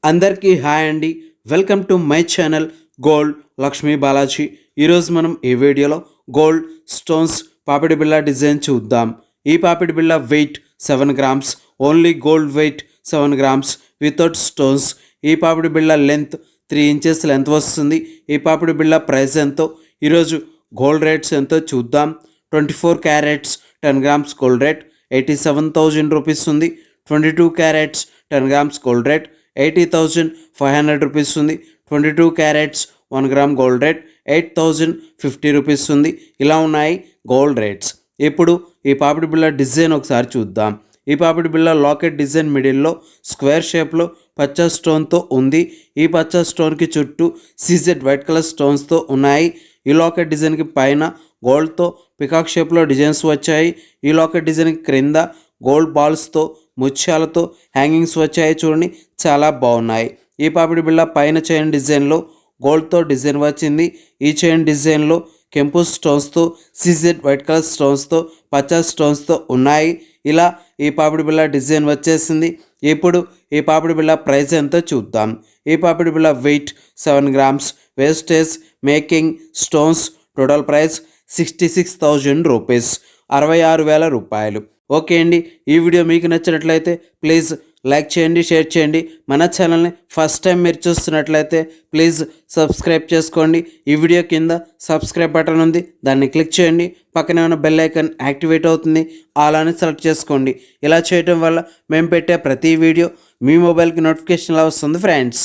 అందరికీ హాయ్ అండి. Welcome to my channel gold Lakshmi Balaji. ఈరోజు మనం ఈ వీడియోలో గోల్డ్ స్టోన్స్ పాపిడి బిళ్ళ డిజైన్ చూద్దాం. ఈ పాపిడి బిళ్ళ weight 7 grams, only gold weight 7 grams without stones. ఈ పాపిడి బిళ్ళ లెంత్ 3 ఇంచెస్ లెంత్ వస్తుంది. ఈ పాపిడి బిళ్ళ ప్రైస్ ఎంతో, ఈరోజు గోల్డ్ రేట్స్ ఎంతో చూద్దాం. 24 carats 10 grams gold rate 87,000 rupees ఉంది. 22 carats 10 grams gold rate 80,500 rupees ఉంది. 22 carats 1 gram gold rate 8,050 rupees ఉంది. ఇలా ఉన్నాయి గోల్డ్ రేట్స్. ఇప్పుడు ఈ పాపిడి బిళ్ళ డిజైన్ ఒకసారి చూద్దాం. ఈ పాపిడి బిళ్ళ లాకెట్ డిజైన్ మిడిల్లో స్క్వేర్ షేప్లో పచ్చ స్టోన్తో ఉంది. ఈ పచ్చ స్టోన్కి చుట్టూ సీజెడ్ వైట్ కలర్ స్టోన్స్తో ఉన్నాయి. ఈ లాకెట్ డిజైన్కి పైన గోల్డ్తో పికాక్ షేప్లో డిజైన్స్ వచ్చాయి. ఈ లాకెట్ డిజైన్కి క్రింద గోల్డ్ బాల్స్తో ముత్యాలతో హ్యాంగింగ్స్ వచ్చాయి. చూడండి, చాలా బాగున్నాయి. ఈ పాపిడి బిళ్ళ పైన చైన్ డిజైన్లో గోల్డ్తో డిజైన్ వచ్చింది. ఈ చైన్ డిజైన్లో కెంపు స్టోన్స్తో సీజెడ్ వైట్ కలర్ స్టోన్స్తో పచ్చ స్టోన్స్తో ఉన్నాయి. ఇలా ఈ పాపిడి బిళ్ళ డిజైన్ వచ్చేసింది. ఇప్పుడు ఈ పాపిడి బిళ్ళ ప్రైస్ ఎంతో చూద్దాం. ఈ పాపిడి బిళ్ళ weight 7 grams, wastage, making, stones, total price 66,000 rupees, 66,000 రూపాయలు. ఓకే అండి, ఈ వీడియో మీకు నచ్చినట్లయితే ప్లీజ్ లైక్ చేయండి, షేర్ చేయండి. మన ఛానల్ని ఫస్ట్ టైం మీరు చూస్తున్నట్లయితే ప్లీజ్ సబ్స్క్రైబ్ చేసుకోండి. ఈ వీడియో కింద సబ్స్క్రైబ్ బటన్ ఉంది, దాన్ని క్లిక్ చేయండి. పక్కనే ఉన్న బెల్ ఐకాన్ యాక్టివేట్ అవుతుంది, ఆల్ అని సెలెక్ట్ చేసుకోండి. ఇలా చేయడం వల్ల మేము పెట్టే ప్రతి వీడియో మీ మొబైల్కి నోటిఫికేషన్లా వస్తుంది ఫ్రెండ్స్.